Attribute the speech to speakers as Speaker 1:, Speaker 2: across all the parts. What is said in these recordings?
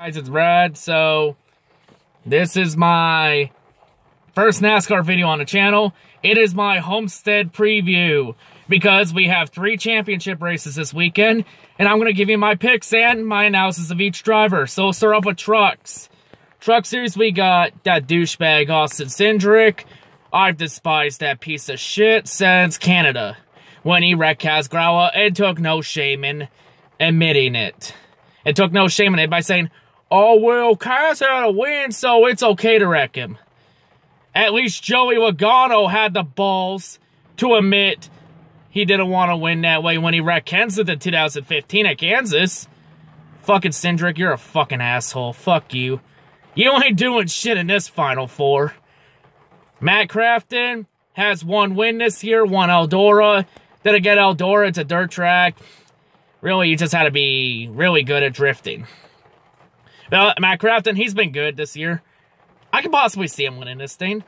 Speaker 1: Guys, it's Brad. So this is my first NASCAR video on the channel. It is my homestead preview because we have 3 championship races this weekend, and I'm going to give you my picks and my analysis of each driver. So we'll start off with trucks. Truck series, we got that douchebag Austin Cindric. I've despised that piece of shit since Canada, when he wrecked Kaz Grala and took no shame in admitting it. It took no shame in it by saying, "Oh, well, Kaz had a win, so it's okay to wreck him." At least Joey Logano had the balls to admit he didn't want to win that way when he wrecked Kenseth in 2015 at Kansas. Fucking Cindric, you're a fucking asshole. Fuck you. You ain't doing shit in this Final Four. Matt Crafton has 1 win this year, 1 Eldora. Then again, Eldora, it's a dirt track. Really, you just had to be really good at drifting. Well, Matt Crafton, he's been good this year. I could possibly see him winning this thing.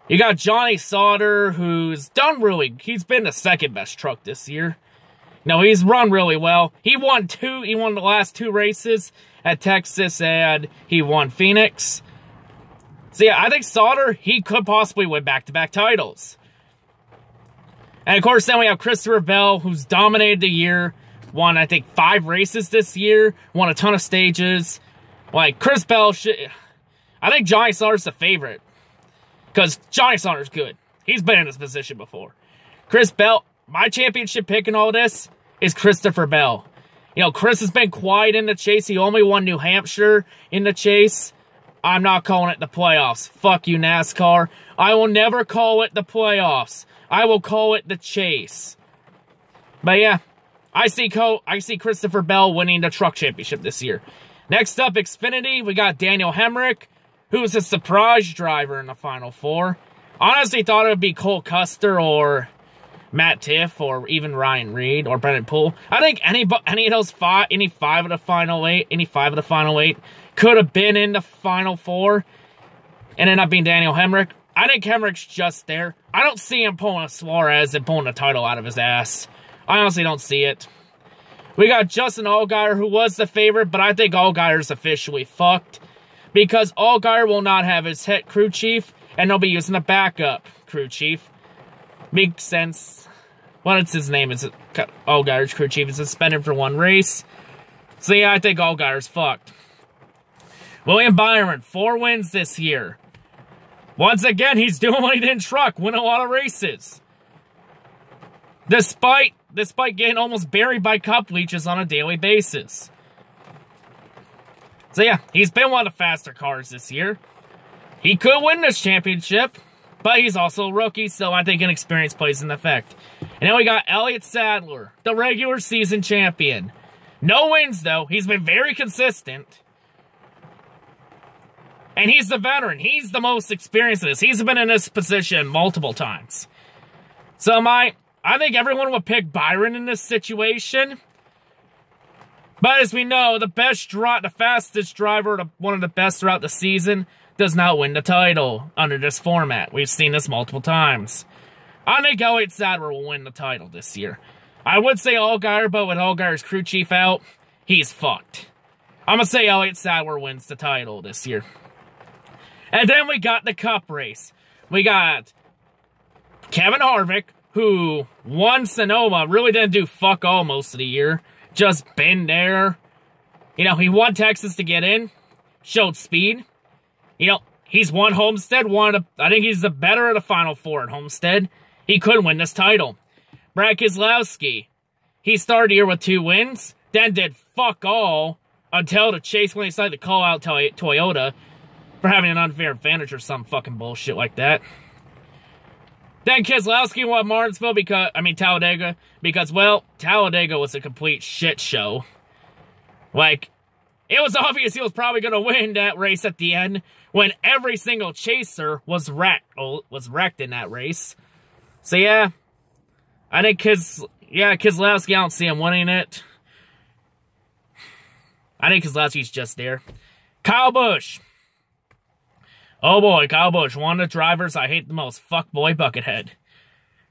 Speaker 1: You got Johnny Sauter, who's done really... He's been the second best truck this year. No, he's run really well. He won the last 2 races at Texas, and he won Phoenix. So yeah, I think Sauter, he could possibly win back-to-back titles. And of course, then we have Christopher Bell, who's dominated the year. Won, I think, 5 races this year. Won a ton of stages. Like, Chris Bell should... I think Johnny Sauter's the favorite. Because Johnny Sauter's good. He's been in this position before. Chris Bell, my championship pick in all this is Christopher Bell. You know, Chris has been quiet in the chase. He only won New Hampshire in the chase. I'm not calling it the playoffs. Fuck you, NASCAR. I will never call it the playoffs. I will call it the chase. But yeah, I see Christopher Bell winning the truck championship this year. Next up, Xfinity, we got Daniel Hemrick, who's a surprise driver in the Final Four. Honestly thought it would be Cole Custer or Matt Tiff or even Ryan Reed or Brendan Poole. I think any of those 5 of the final 8 could have been in the Final Four and ended up being Daniel Hemrick. I think Hemrick's just there. I don't see him pulling a Suarez and pulling the title out of his ass. I honestly don't see it. We got Justin Allgaier, who was the favorite, but I think Allgaier's officially fucked. Because Allgaier will not have his head crew chief, and they'll be using a backup crew chief. Makes sense. Well, it's his name. It's Allgaier's crew chief is suspended for 1 race. So yeah, I think Allgaier's fucked. William Byron, 4 wins this year. Once again, he's doing what he did in truck, winning a lot of races. Despite getting almost buried by cup leeches on a daily basis. So yeah, he's been one of the faster cars this year. He could win this championship, but he's also a rookie, so I think inexperience plays an effect. And then we got Elliott Sadler, the regular season champion. No wins, though. He's been very consistent. And he's the veteran. He's the most experienced in this. He's been in this position multiple times. So I think everyone would pick Byron in this situation. But as we know, the fastest driver, one of the best throughout the season, does not win the title under this format. We've seen this multiple times. I think Elliott Sadler will win the title this year. I would say Allgaier, but with Allgaier's crew chief out, he's fucked. I'm going to say Elliott Sadler wins the title this year. And then we got the Cup race. We got Kevin Harvick, who won Sonoma, really didn't do fuck all most of the year. Just been there. You know, he won Texas to get in. Showed speed. You know, he's won Homestead. I think he's the better of the Final Four at Homestead. He could win this title. Brad Keselowski. He started the year with 2 wins. Then did fuck all until the chase when he decided to call out Toyota for having an unfair advantage or some fucking bullshit like that. Then Keselowski won Martinsville Talladega, because, well, Talladega was a complete shit show. Like, it was obvious he was probably going to win that race at the end when every single chaser was wrecked in that race. So, yeah, I think Keselowski, I don't see him winning it. I think Keselowski's just there. Kyle Busch. Oh boy, Kyle Busch, one of the drivers I hate the most. Fuckboy Buckethead.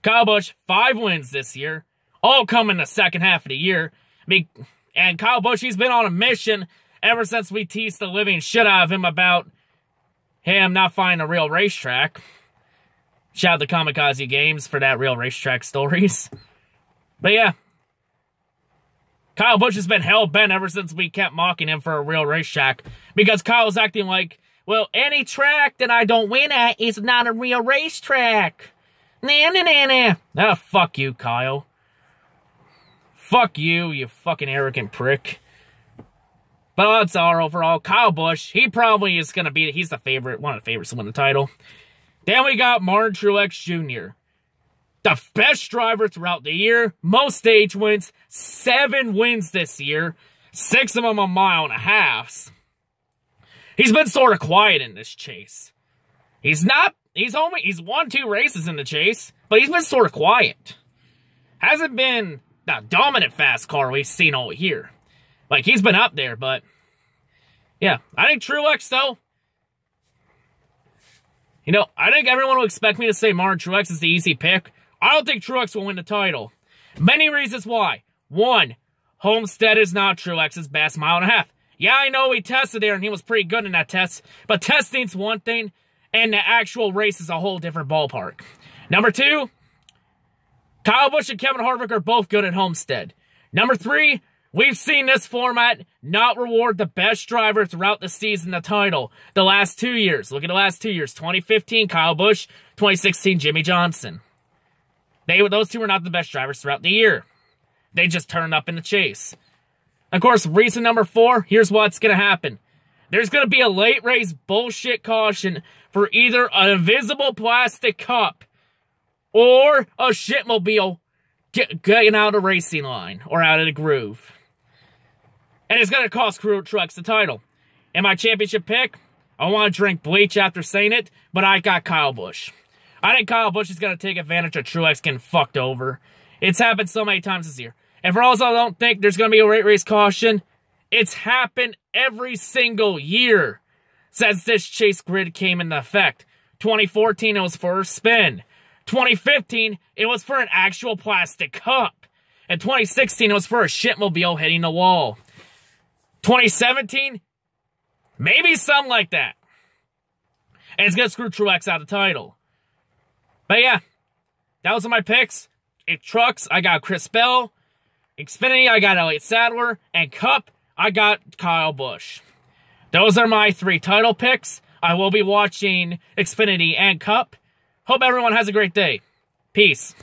Speaker 1: Kyle Busch, 5 wins this year. All come in the second half of the year. And Kyle Busch, he's been on a mission ever since we teased the living shit out of him about him not finding a real racetrack. Shout out to Kamikaze Games for that real racetrack stories. But yeah, Kyle Busch has been hell-bent ever since we kept mocking him for a real racetrack. Because Kyle's acting like, well, any track that I don't win at is not a real racetrack. Nah. Ah, fuck you, Kyle. Fuck you, you fucking arrogant prick. But odds are, overall, Kyle Busch, he probably is going to be, he's the favorite, one of the favorites to win the title. Then we got Martin Truex Jr., the best driver throughout the year, most stage wins, 7 wins this year, 6 of them a mile and a half. He's been sort of quiet in this chase. He's won 2 races in the chase, but he's been sort of quiet. Hasn't been the dominant fast car we've seen all year. Like, he's been up there, but yeah, I think Truex, though, you know, I think everyone will expect me to say Martin Truex is the easy pick. I don't think Truex will win the title. Many reasons why. 1, Homestead is not Truex's best mile and a half. Yeah, I know he tested there and he was pretty good in that test, but testing's one thing and the actual race is a whole different ballpark. Number 2, Kyle Busch and Kevin Harvick are both good at Homestead. Number 3, we've seen this format not reward the best driver throughout the season the title the last 2 years. Look at the last 2 years. 2015, Kyle Busch. 2016, Jimmy Johnson. Those 2 were not the best drivers throughout the year. They just turned up in the chase. Of course, reason number 4, here's what's going to happen. There's going to be a late race bullshit caution for either an invisible plastic cup or a shitmobile getting out of the racing line or out of the groove. And it's going to cost Truex the title. And my championship pick, I want to drink bleach after saying it, but I got Kyle Busch. I think Kyle Busch is going to take advantage of Truex getting fucked over. It's happened so many times this year. And for all I don't think there's going to be a late race caution, it's happened every single year since this chase grid came into effect. 2014, it was for a spin. 2015, it was for an actual plastic cup. And 2016, it was for a shitmobile hitting the wall. 2017, maybe something like that. And it's going to screw Truex out of the title. But yeah, those are my picks. In trucks, I got Chris Bell. Xfinity, I got Elliott Sadler. And Cup, I got Kyle Busch. Those are my 3 title picks. I will be watching Xfinity and Cup. Hope everyone has a great day. Peace.